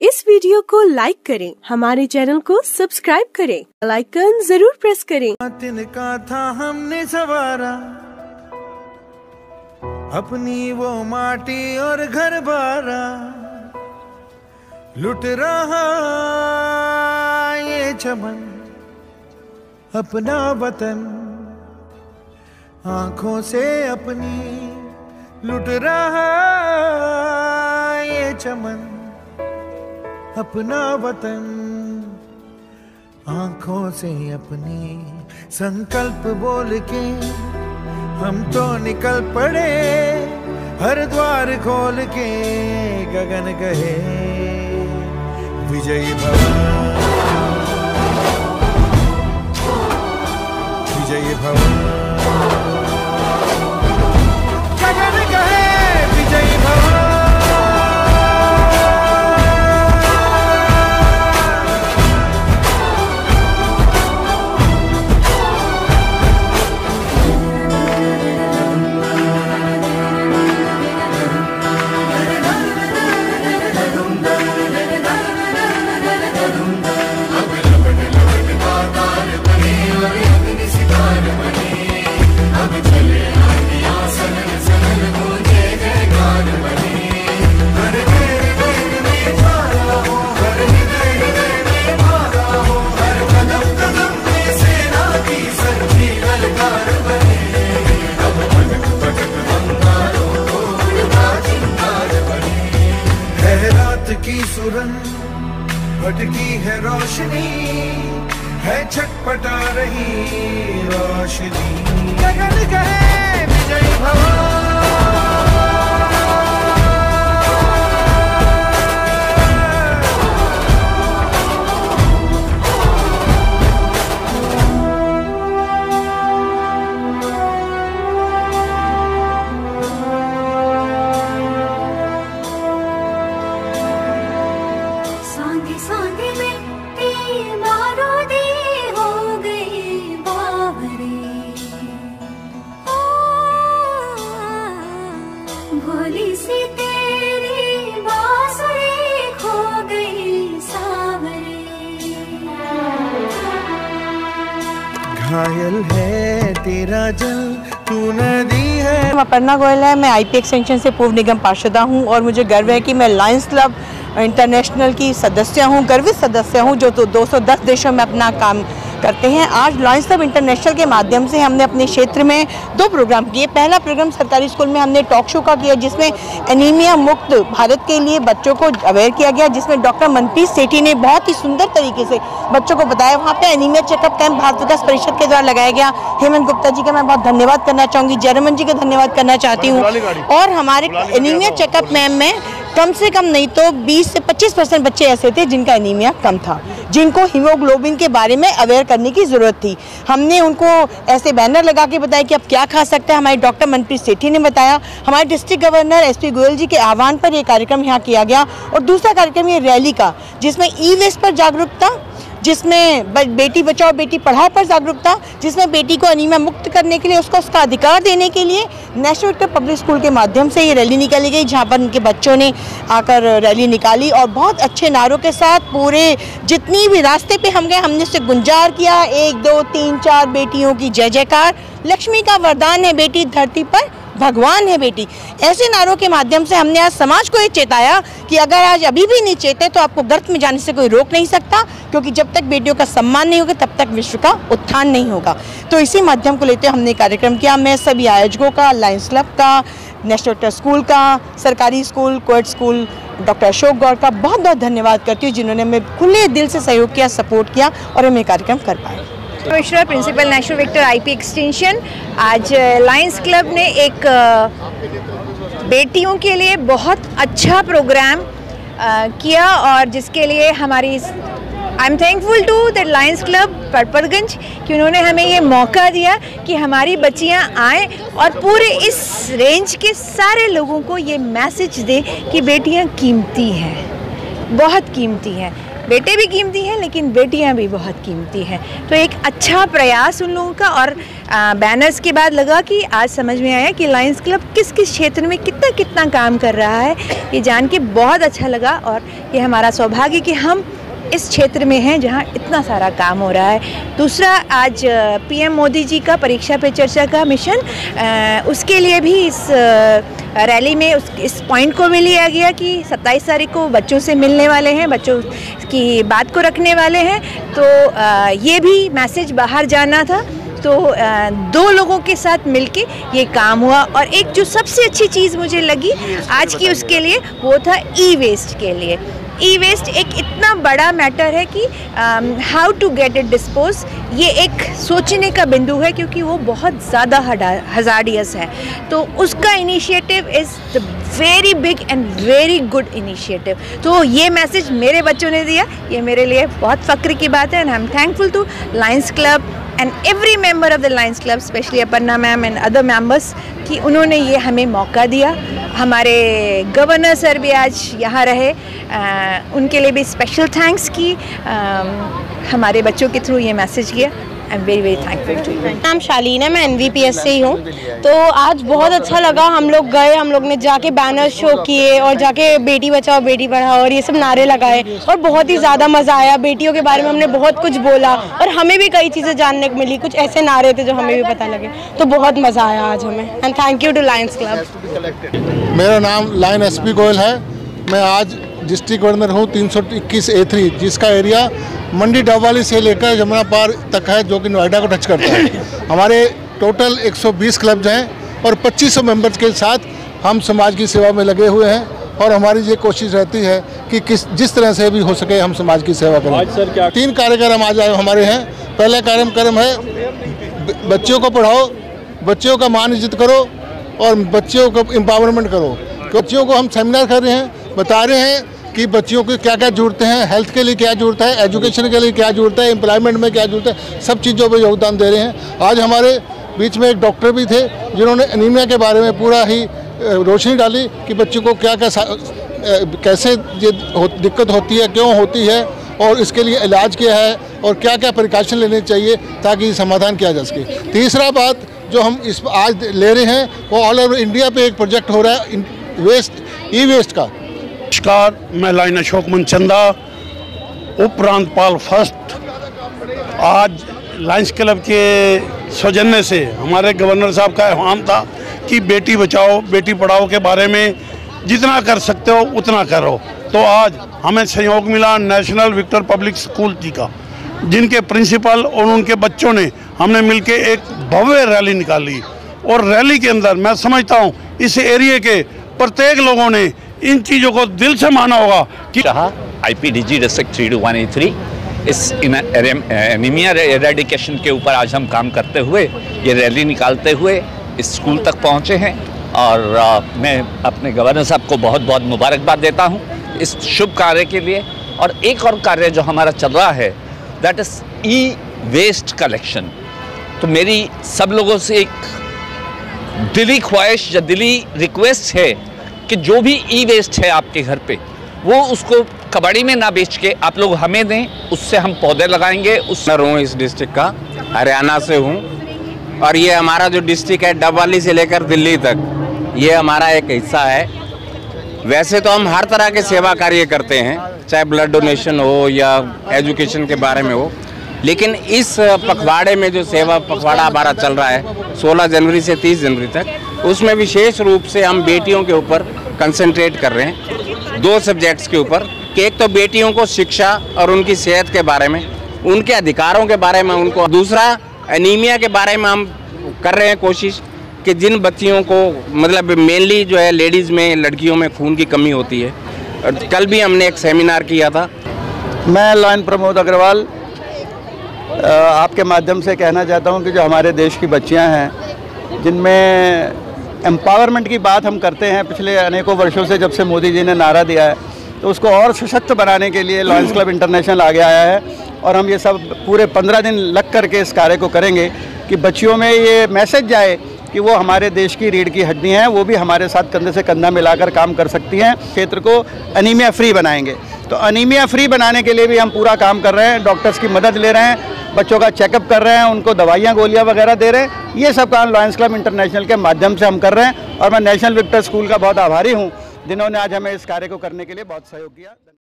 इस वीडियो को लाइक करें, हमारे चैनल को सब्सक्राइब करें, बेल आइकन जरूर प्रेस करें। तिनका था हमने सवारा अपनी वो माटी और घर बारा, लुट रहा ये चमन अपना वतन, आंखों से अपनी लुट रहा ये चमन अपना वतन, आंखों से अपनी संकल्प बोल के हम तो निकल पड़े, हर द्वार खोल के गगन कहे विजयी भव, विजयी भव, गगन कहे विजयी भव। की सुरन भटकी है रोशनी, है छटपटा रही रोशनी, गगन कहे विजयी भव। भोली सी तेरी बांसुरी खो गई सावरे, घायल है तेरा जल तू नदी है। अपर्णा गोयल है, मैं आईपी एक्सटेंशन से पूर्व निगम पार्षदा हूं और मुझे गर्व है कि मैं लायंस क्लब इंटरनेशनल की सदस्य हूं, गर्वित सदस्य हूं, जो तो 210 देशों में अपना काम करते हैं। आज लायंस क्लब इंटरनेशनल के माध्यम से हमने अपने क्षेत्र में 2 प्रोग्राम किए। पहला प्रोग्राम सरकारी स्कूल में हमने टॉक शो का किया, जिसमें एनीमिया मुक्त भारत के लिए बच्चों को अवेयर किया गया, जिसमें डॉक्टर मनप्रीत सेठी ने बहुत ही सुंदर तरीके से बच्चों को बताया। वहाँ पे एनीमिया चेकअप कैंप भारत विकास परिषद के द्वारा लगाया गया। हेमंत गुप्ता जी का मैं बहुत धन्यवाद करना चाहूँगी, जयरमन जी का धन्यवाद करना चाहती हूँ। और हमारे एनीमिया चेकअप कैंप में कम से कम नहीं तो 20 से 25% बच्चे ऐसे थे जिनका एनीमिया कम था, जिनको हीमोग्लोबिन के बारे में अवेयर करने की ज़रूरत थी। हमने उनको ऐसे बैनर लगा के बताया कि आप क्या खा सकते हैं। हमारे डॉक्टर मनप्रीत सेठी ने बताया, हमारे डिस्ट्रिक्ट गवर्नर एसपी गोयल जी के आह्वान पर यह कार्यक्रम यहाँ किया गया। और दूसरा कार्यक्रम ये रैली का, जिसमें ई वेस्ट पर जागरूकता, जिसमें बेटी बचाओ बेटी पढ़ाओ पर जागरूकता, जिसमें बेटी को एनीमिया मुक्त करने के लिए उसको उसका अधिकार देने के लिए नेशनल विक्टर पब्लिक स्कूल के माध्यम से ये रैली निकाली गई, जहाँ पर उनके बच्चों ने आकर रैली निकाली और बहुत अच्छे नारों के साथ पूरे जितनी भी रास्ते पे हम गए, हमने उससे गुंजार किया 1 2 3 4 बेटियों की जय जयकार, लक्ष्मी का वरदान है बेटी, धरती पर भगवान है बेटी। ऐसे नारों के माध्यम से हमने आज समाज को ये चेताया कि अगर आज अभी भी नहीं चेते तो आपको गर्त में जाने से कोई रोक नहीं सकता, क्योंकि जब तक बेटियों का सम्मान नहीं होगा तब तक विश्व का उत्थान नहीं होगा। तो इसी माध्यम को लेते हमने कार्यक्रम किया। मैं सभी आयोजकों का, लायंस क्लब का, नेशनल विक्टर स्कूल का, सरकारी school, coed school doctor Ashok Gaur का बहुत बहुत धन्यवाद करती हूँ, जिन्होंने हमें खुले दिल से सहयोग किया, सपोर्ट किया और हम ये कार्यक्रम कर पाए। Commissioner principal national Victor IP Extension, आज लायंस क्लब ने एक बेटियों के लिए बहुत अच्छा प्रोग्राम किया और जिसके लिए हमारी I am thankful to the Lions Club Patparganj कि उन्होंने हमें ये मौका दिया कि हमारी बच्चियां आएँ और पूरे इस रेंज के सारे लोगों को ये मैसेज दें कि बेटियां कीमती हैं, बहुत कीमती हैं। बेटे भी कीमती हैं लेकिन बेटियां भी बहुत कीमती हैं। तो एक अच्छा प्रयास उन लोगों का, और बैनर्स के बाद लगा कि आज समझ में आया कि लायंस क्लब किस किस क्षेत्र में कितना कितना काम कर रहा है। ये जान के बहुत अच्छा लगा, और ये हमारा सौभाग्य कि हम इस क्षेत्र में हैं जहां इतना सारा काम हो रहा है। दूसरा, आज पीएम मोदी जी का परीक्षा पे चर्चा का मिशन, उसके लिए भी इस रैली में इस पॉइंट को भी लिया गया कि 27 तारीख को बच्चों से मिलने वाले हैं, बच्चों की बात को रखने वाले हैं। तो ये भी मैसेज बाहर जाना था, तो दो लोगों के साथ मिलके ये काम हुआ। और एक जो सबसे अच्छी चीज़ मुझे लगी आज की, उसके लिए वो था ई वेस्ट के लिए। ई वेस्ट एक इतना बड़ा मैटर है कि how to get it dispose, ये एक सोचने का बिंदु है क्योंकि वो बहुत ज़्यादा हज़ार्डियस है। तो उसका initiative is the very big and very good initiative. तो ये मैसेज मेरे बच्चों ने दिया, ये मेरे लिए बहुत फ़ख्र की बात है। And I am thankful to Lions Club and every member of the Lions Club, especially Aparna ma'am and other members, कि उन्होंने ये हमें मौका दिया। हमारे गवर्नर सर भी आज यहाँ रहे, उनके लिए भी स्पेशल थैंक्स की, हमारे बच्चों के थ्रू ये मैसेज किया। I am very very thankful to you. नाम शालीन है, मैं NVPS से ही हूँ। तो आज बहुत अच्छा लगा, हम लोग गए, हम लोग ने जाके बैनर शो किए और जाके बेटी बचाओ बेटी पढ़ाओ और ये सब नारे लगाए, और बहुत ही ज़्यादा मज़ा आया। बेटियों के बारे में हमने बहुत कुछ बोला और हमें भी कई चीज़ें जानने को मिली, कुछ ऐसे नारे थे जो हमें भी पता लगे, तो बहुत मज़ा आया आज हमें। And thank you to Lions Club. मेरा नाम लायन SP गोयल है। मैं आज डिस्ट्रिक्ट गवर्नर हूँ 321 A3, जिसका एरिया मंडी डबवाली से लेकर जमुना पार तक है, जो कि नोएडा को टच करता है। हमारे टोटल 120 क्लब्स हैं और 2500 मेंबर्स के साथ हम समाज की सेवा में लगे हुए हैं, और हमारी ये कोशिश रहती है कि जिस तरह से भी हो सके हम समाज की सेवा करें। आज सर 3 कार्यक्रम आज हमारे हैं। पहला कार्यक्रम है बच्चों को पढ़ाओ, बच्चों का मान इज्जत करो और बच्चों को एम्पावरमेंट करो। बच्चों को हम सेमिनार कर रहे हैं, बता रहे हैं कि बच्चियों को क्या क्या ज़रूरतें हैं, हेल्थ के लिए क्या ज़रूरत है, एजुकेशन के लिए क्या ज़रूरत है, एम्प्लॉयमेंट में क्या ज़रूरत है, सब चीज़ों पर योगदान दे रहे हैं। आज हमारे बीच में एक डॉक्टर भी थे जिन्होंने एनीमिया के बारे में पूरा ही रोशनी डाली कि बच्चों को क्या क्या कैसे ये दिक्कत होती है, क्यों होती है और इसके लिए इलाज क्या है और क्या क्या प्रिकॉशन लेने चाहिए ताकि समाधान किया जा सके। तीसरा बात जो हम इस आज ले रहे हैं वो ऑल ओवर इंडिया पे एक प्रोजेक्ट हो रहा है ई वेस्ट का। नमस्कार, मैं लाइन अशोक मनचंदा, उप प्रांतपाल फर्स्ट। आज लायंस क्लब के सौजन्य से हमारे गवर्नर साहब का आह्वान था कि बेटी बचाओ बेटी पढ़ाओ के बारे में जितना कर सकते हो उतना करो। तो आज हमें सहयोग मिला नेशनल विक्टर पब्लिक स्कूल जी का, जिनके प्रिंसिपल और उनके बच्चों ने हमने मिलके एक भव्य रैली निकाली, और रैली के अंदर मैं समझता हूँ इस एरिया के प्रत्येक लोगों ने इन चीज़ों को दिल से माना होगा कि IPDG डिस्ट्रिक्ट 321A3 इस एनीमिया एरेडिकेशन के ऊपर आज हम काम करते हुए ये रैली निकालते हुए इस स्कूल तक पहुँचे हैं। और मैं अपने गवर्नर साहब को बहुत बहुत मुबारकबाद देता हूँ इस शुभ कार्य के लिए। और एक और कार्य जो हमारा चल रहा है that is e waste collection. तो मेरी सब लोगों से एक दिली ख्वाहिश या दिली रिक्वेस्ट है कि जो भी ई वेस्ट है आपके घर पे वो उसको कबाड़ी में ना बेच के आप लोग हमें दें, उससे हम पौधे लगाएंगे। हूँ इस डिस्ट्रिक्ट का, हरियाणा से हूँ, और ये हमारा जो डिस्ट्रिक्ट है डबवाली से लेकर दिल्ली तक, ये हमारा एक हिस्सा है। वैसे तो हम हर तरह के सेवा कार्य करते हैं, चाहे ब्लड डोनेशन हो या एजुकेशन के बारे में हो, लेकिन इस पखवाड़े में जो सेवा पखवाड़ा हमारा चल रहा है 16 जनवरी से 30 जनवरी तक, उसमें विशेष रूप से हम बेटियों के ऊपर कंसंट्रेट कर रहे हैं 2 सब्जेक्ट्स के ऊपर। कि एक तो बेटियों को शिक्षा और उनकी सेहत के बारे में, उनके अधिकारों के बारे में उनको, दूसरा एनीमिया के बारे में हम कर रहे हैं कोशिश कि जिन बच्चियों को मतलब मेनली जो है लेडीज़ में, लड़कियों में खून की कमी होती है। और कल भी हमने एक सेमिनार किया था। मैं लायन प्रमोद अग्रवाल आपके माध्यम से कहना चाहता हूं कि जो हमारे देश की बच्चियां हैं जिनमें एम्पावरमेंट की बात हम करते हैं पिछले अनेकों वर्षों से, जब से मोदी जी ने नारा दिया है, तो उसको और सशक्त बनाने के लिए लायंस क्लब इंटरनेशनल आगे आया है। और हम ये सब पूरे 15 दिन लग करके इस कार्य को करेंगे कि बच्चियों में ये मैसेज जाए कि वो हमारे देश की रीढ़ की हड्डी हैं, वो भी हमारे साथ कंधे से कंधा मिलाकर काम कर सकती हैं। क्षेत्र को एनीमिया फ्री बनाएंगे। तो अनीमिया फ्री बनाने के लिए भी हम पूरा काम कर रहे हैं, डॉक्टर्स की मदद ले रहे हैं, बच्चों का चेकअप कर रहे हैं, उनको दवाइयाँ गोलियाँ वगैरह दे रहे हैं। ये सब काम लायंस क्लब इंटरनेशनल के माध्यम से हम कर रहे हैं और मैं नेशनल विक्टर स्कूल का बहुत आभारी हूँ जिन्होंने आज हमें इस कार्य को करने के लिए बहुत सहयोग किया।